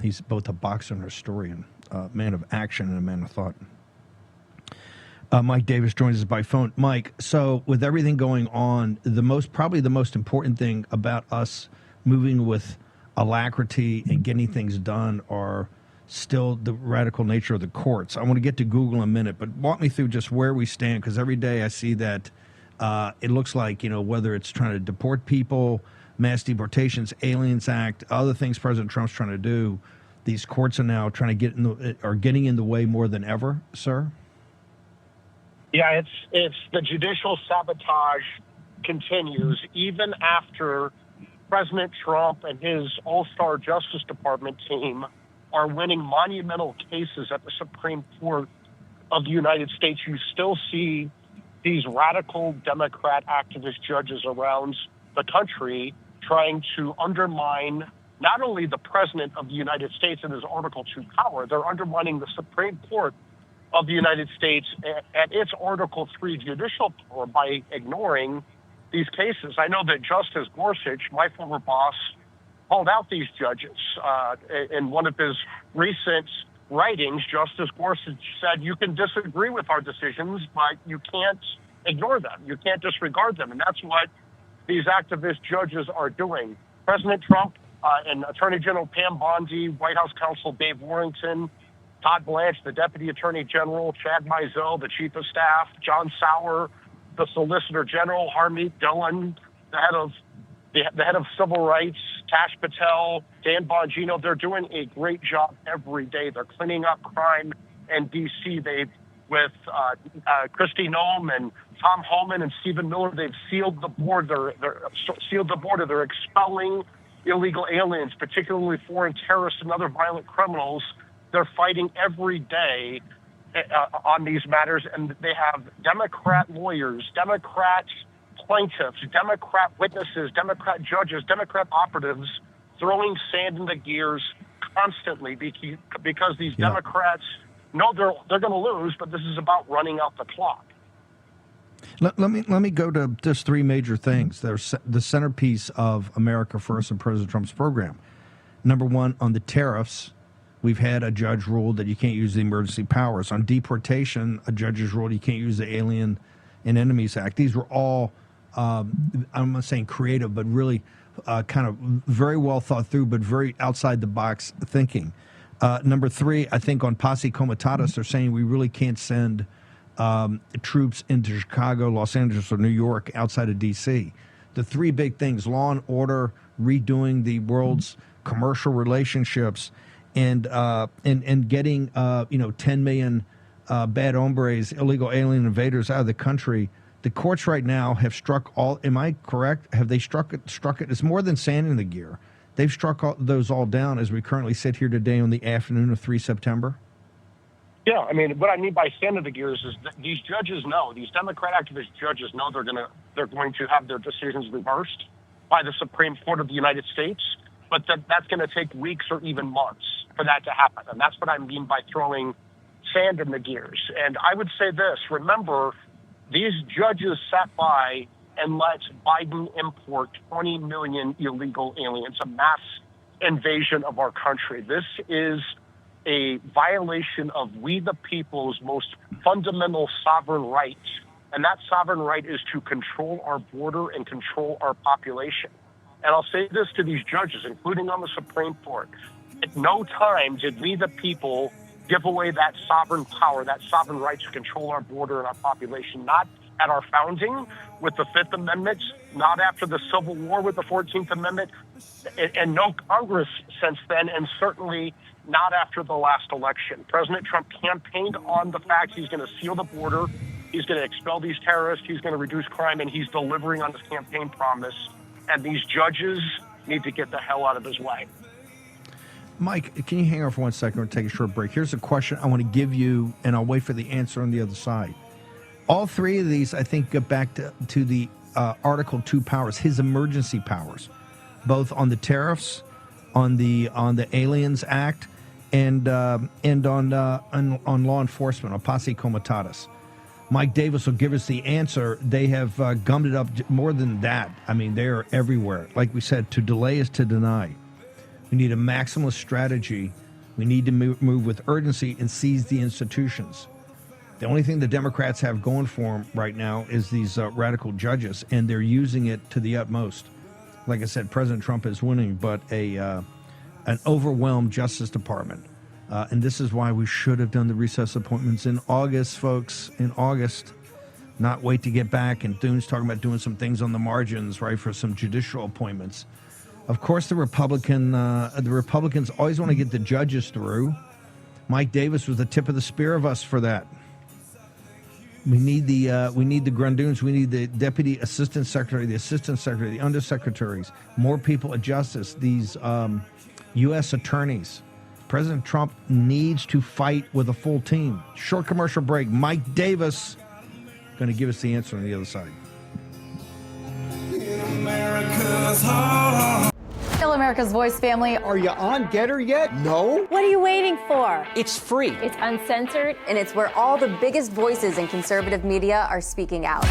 He's both a boxer and a historian, a man of action and a man of thought. Mike Davis joins us by phone. Mike, so with everything going on, probably the most important thing about us moving with alacrity and getting things done are still the radical nature of the courts. I want to get to Google in a minute, but walk me through just where we stand, because every day I see that it looks like, whether it's trying to deport people, mass deportations, Aliens Act, other things President Trump's trying to do, these courts are now trying to getting in the way more than ever, sir? Yeah, it's the judicial sabotage continues even after President Trump and his all-star Justice Department team are winning monumental cases at the Supreme Court of the United States. You still see these radical Democrat activist judges around the country trying to undermine not only the President of the United States and his Article 2 power, they're undermining the Supreme Court of the United States and its Article 3 judicial power by ignoring these cases. I know that Justice Gorsuch, my former boss, called out these judges. In one of his recent writings, Justice Gorsuch said, you can disagree with our decisions, but you can't ignore them. You can't disregard them. And that's what these activist judges are doing. President Trump and Attorney General Pam Bondi, White House counsel Dave Warrington, Todd Blanche, the Deputy Attorney General, Chad Mizell, the Chief of Staff, John Sauer, the Solicitor General, Harmeet Dillon, the head of Civil Rights, Tash Patel, Dan Bongino. They're doing a great job every day. They're cleaning up crime in D.C. With Kristi Noem and Tom Homan and Stephen Miller, they've sealed the border. They're expelling illegal aliens, particularly foreign terrorists and other violent criminals. They're fighting every day on these matters, and they have Democrat lawyers, Democrat plaintiffs, Democrat witnesses, Democrat judges, Democrat operatives throwing sand in the gears constantly because these Democrats know they're going to lose, but this is about running out the clock. Let me go to just three major things. There's the centerpiece of America First and President Trump's program. Number one, on the tariffs, we've had a judge rule that you can't use the emergency powers. On deportation, a judge has ruled you can't use the Alien and Enemies Act. These were all, I'm not saying creative, but really kind of very well thought through, but very outside the box thinking. Number three, I think on posse comitatus, they're saying we really can't send troops into Chicago, Los Angeles, or New York outside of D.C. The three big things: law and order, redoing the world's commercial relationships, and getting 10 million bad hombres, illegal alien invaders out of the country. The courts right now have struck all. Am I correct? Have they struck it? It's more than sand in the gear. They've struck those all down as we currently sit here today on the afternoon of 3 September. Yeah, I mean, what I mean by sand in the gears is that these judges know, these Democrat activist judges know they're going to have their decisions reversed by the Supreme Court of the United States, but that's going to take weeks or even months for that to happen. And that's what I mean by throwing sand in the gears. And I would say this: remember, these judges sat by and let Biden import 20 million illegal aliens, a mass invasion of our country. This is a violation of we the people's most fundamental sovereign right. And that sovereign right is to control our border and control our population. And I'll say this to these judges, including on the Supreme Court: at no time did we the people give away that sovereign power, that sovereign right to control our border and our population. Not at our founding with the Fifth Amendment, not after the Civil War with the 14th Amendment, and no Congress since then, and certainly not after the last election. President Trump campaigned on the fact he's going to seal the border, he's going to expel these terrorists, he's going to reduce crime, and he's delivering on his campaign promise. And these judges need to get the hell out of his way. Mike, can you hang on for 1 second or take a short break? Here's a question I want to give you, and I'll wait for the answer on the other side. All three of these, I think, get back to the Article 2 powers, his emergency powers, both on the tariffs, on the Aliens Act, and on law enforcement, on posse comitatus. Mike Davis will give us the answer. They have gummed it up more than that. I mean, they are everywhere. Like we said, to delay is to deny. We need a maximalist strategy. We need to move with urgency and seize the institutions. The only thing the Democrats have going for them right now is these radical judges, and they're using it to the utmost. Like I said, President Trump is winning, but an overwhelmed Justice Department. And this is why we should have done the recess appointments in August, folks, in August. Not wait to get back. And Thune's talking about doing some things on the margins, right, for some judicial appointments. Of course, the Republicans always want to get the judges through. Mike Davis was the tip of the spear of us for that. We need the Grundoons. We need the deputy assistant secretary, the assistant secretary, the undersecretaries, more people at justice, these U.S. attorneys. President Trump needs to fight with a full team. Short commercial break. Mike Davis going to give us the answer on the other side. In America's heart. Hello, America's Voice family. Are you on Getter yet? No? What are you waiting for? It's free. It's uncensored. And it's where all the biggest voices in conservative media are speaking out.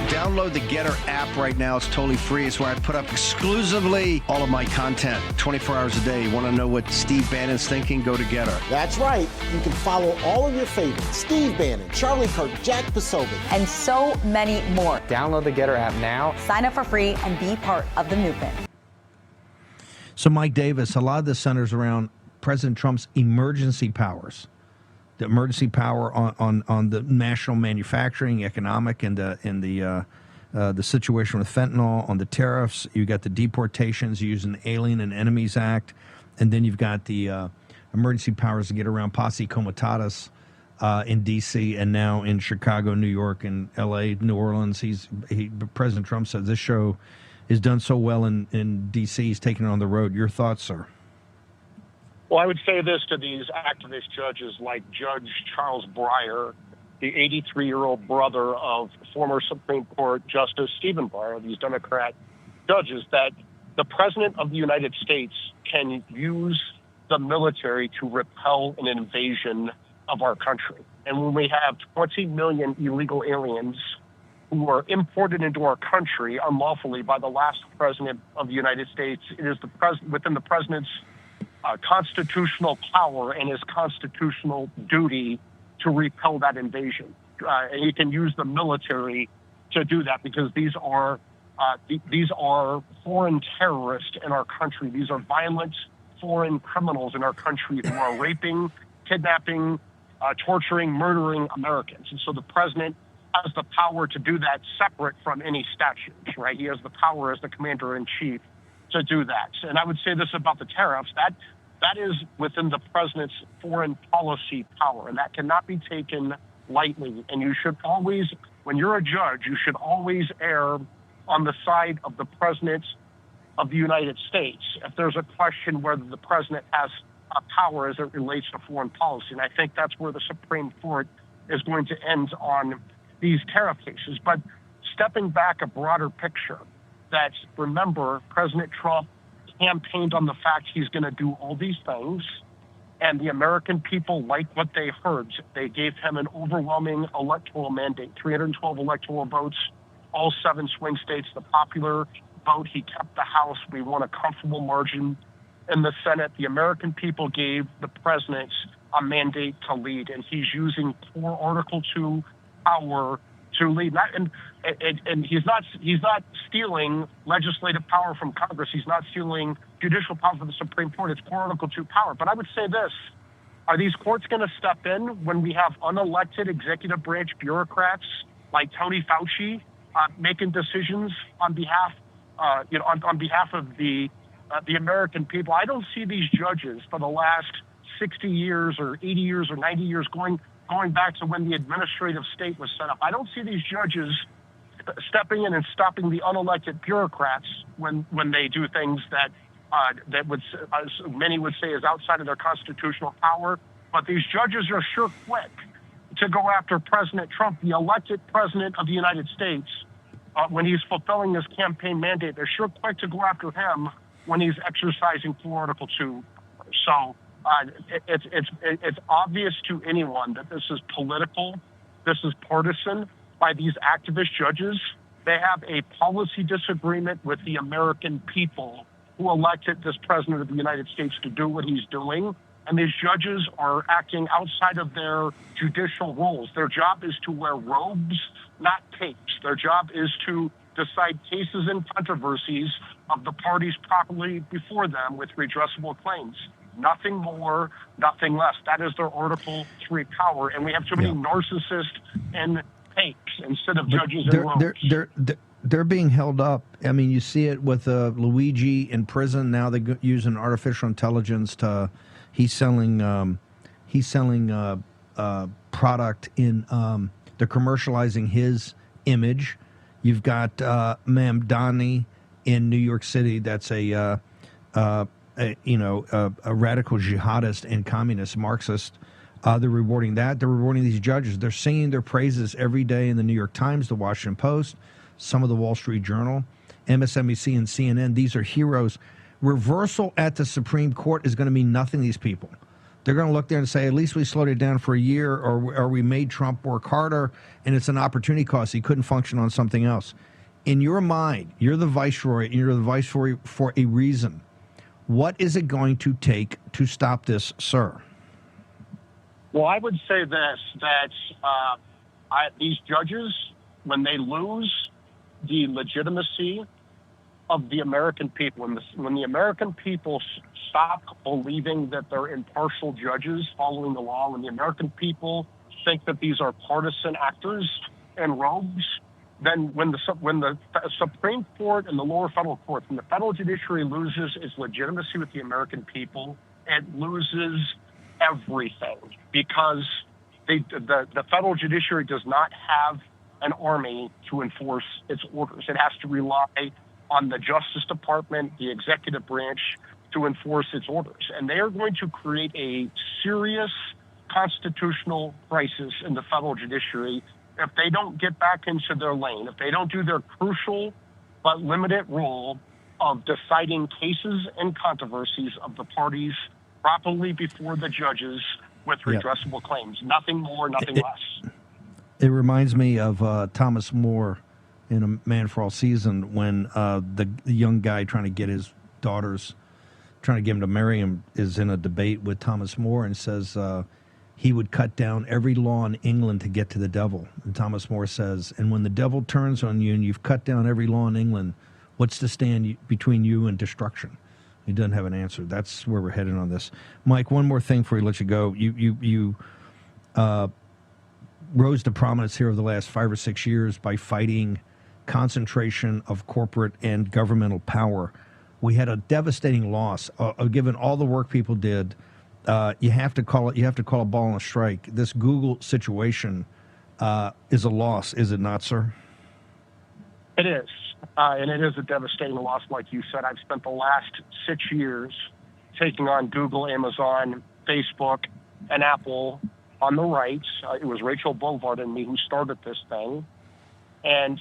Download the Getter app right now. It's totally free. It's where I put up exclusively all of my content 24 hours a day. You want to know what Steve Bannon's thinking? Go to Getter. That's right. You can follow all of your favorites. Steve Bannon, Charlie Kirk, Jack Posobiec. And so many more. Download the Getter app now. Sign up for free and be part of the movement. So, Mike Davis, a lot of this centers around President Trump's emergency powers. The emergency power on the national manufacturing, economic, and the situation with fentanyl, on the tariffs. You got the deportations using the Alien and Enemies Act, and then you've got the emergency powers to get around posse comitatus in D.C. and now in Chicago, New York, and L.A., New Orleans. President Trump said this show is done so well in D.C. He's taking it on the road. Your thoughts, sir? Well, I would say this to these activist judges like Judge Charles Breyer, the 83-year-old brother of former Supreme Court Justice Stephen Breyer, these Democrat judges, that the President of the United States can use the military to repel an invasion of our country. And when we have 20 million illegal aliens who were imported into our country unlawfully by the last President of the United States, it is within the President's constitutional power and his constitutional duty to repel that invasion. And he can use the military to do that because these are foreign terrorists in our country. These are violent foreign criminals in our country who are raping, kidnapping, torturing, murdering Americans. And so the president has the power to do that separate from any statutes, right? He has the power as the commander-in-chief to do that. And I would say this about the tariffs, that is within the president's foreign policy power, and that cannot be taken lightly. And you should always, when you're a judge, you should always err on the side of the president of the United States if there's a question whether the president has a power as it relates to foreign policy. And I think that's where the Supreme Court is going to end on these tariff cases. But stepping back a broader picture, that remember, President Trump campaigned on the fact he's going to do all these things, and the American people liked what they heard. They gave him an overwhelming electoral mandate, 312 electoral votes, all 7 swing states, the popular vote. He kept the House. We won a comfortable margin in the Senate. The American people gave the president a mandate to lead, and he's using core Article 2 power to lead. And he's not stealing legislative power from Congress. He's not stealing judicial power from the Supreme Court. It's core Article 2 power. But I would say this: are these courts going to step in when we have unelected executive branch bureaucrats like Tony Fauci making decisions on behalf, on behalf of the American people? I don't see these judges for the last 60 years or 80 years or 90 years going back to when the administrative state was set up. I don't see these judges stepping in and stopping the unelected bureaucrats when they do things that many would say is outside of their constitutional power. But these judges are sure quick to go after President Trump, the elected president of the United States, when he's fulfilling his campaign mandate. They're sure quick to go after him when he's exercising full Article 2. So it's obvious to anyone that this is political, this is partisan by these activist judges. They have a policy disagreement with the American people, who elected this president of the United States to do what he's doing. And these judges are acting outside of their judicial roles. Their job is to wear robes, not capes. Their job is to decide cases and controversies of the parties properly before them with redressable claims. Nothing more, nothing less. That is their Article 3 power. And we have too many narcissists and capes instead of judges in robes. They're being held up. I mean, you see it with Luigi in prison. Now they're using artificial intelligence to. He's selling product in. They're commercializing his image. You've got Mamdani in New York City. That's a radical jihadist and communist Marxist. They're rewarding that. They're rewarding these judges. They're singing their praises every day in the New York Times, the Washington Post, some of the Wall Street Journal, MSNBC, and CNN. These are heroes. Reversal at the Supreme Court is going to mean nothing to these people. They're going to look there and say, at least we slowed it down for a year, or we made Trump work harder, and it's an opportunity cost. He couldn't function on something else. In your mind, you're the viceroy, and you're the viceroy for a reason. What is it going to take to stop this, sir? Well, I would say this, that these judges, when they lose the legitimacy of the American people, when the American people stop believing that they're impartial judges following the law, when the American people think that these are partisan actors in robes, then when the Supreme Court and the lower federal courts, when the federal judiciary loses its legitimacy with the American people, it loses everything, because the federal judiciary does not have an army to enforce its orders. It has to rely on the Justice Department, the executive branch, to enforce its orders. And they are going to create a serious constitutional crisis in the federal judiciary if they don't get back into their lane, if they don't do their crucial but limited role of deciding cases and controversies of the parties properly before the judges with redressable claims. Nothing more, nothing less. It reminds me of Thomas More in A Man for All Season, when the young guy trying to get his daughters, trying to get him to marry him, is in a debate with Thomas More and says he would cut down every law in England to get to the devil. And Thomas More says, and when the devil turns on you and you've cut down every law in England, what's to stand between you and destruction? He doesn't have an answer. That's where we're headed on this. Mike, one more thing before we let you go. You rose to prominence here over the last 5 or 6 years by fighting concentration of corporate and governmental power. We had a devastating loss. Given all the work people did, you have to call a ball and a strike. This Google situation is a loss, is it not, sir? It is. And it is a devastating loss, like you said. I've spent the last 6 years taking on Google, Amazon, Facebook, and Apple on the rights. It was Rachel Bovard and me who started this thing. And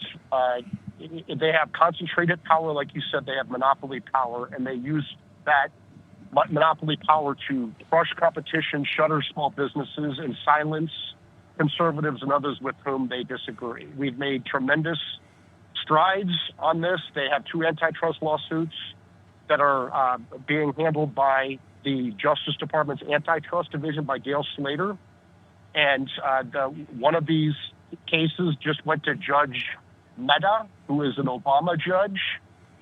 they have concentrated power, like you said. They have monopoly power, and they use that monopoly power to crush competition, shutter small businesses, and silence conservatives and others with whom they disagree. We've made tremendous strides on this. They have 2 antitrust lawsuits that are being handled by the Justice Department's Antitrust Division by Gail Slater. And one of these cases just went to Judge Mehta, who is an Obama judge.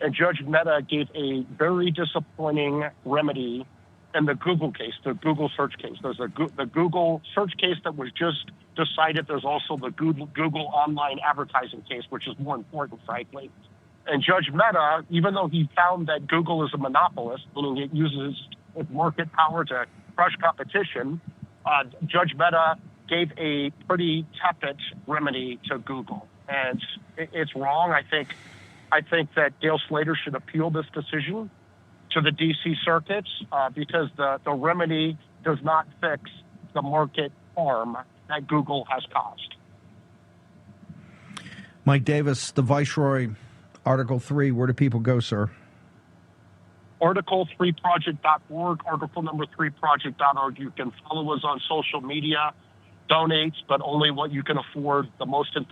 And Judge Mehta gave a very disappointing remedy in the Google case, the Google search case. There's the Google search case that was just decided. There's also the Google online advertising case, which is more important, frankly. And Judge Mehta, even though he found that Google is a monopolist, meaning it uses its market power to crush competition, Judge Mehta gave a pretty tepid remedy to Google. And it's wrong. I think that Gail Slater should appeal this decision to the D.C. circuits because the remedy does not fix the market harm that Google has caused. Mike Davis, the Viceroy, Article 3, where do people go, sir? Article3project.org, article number 3project.org. You can follow us on social media, donate, but only what you can afford. The most important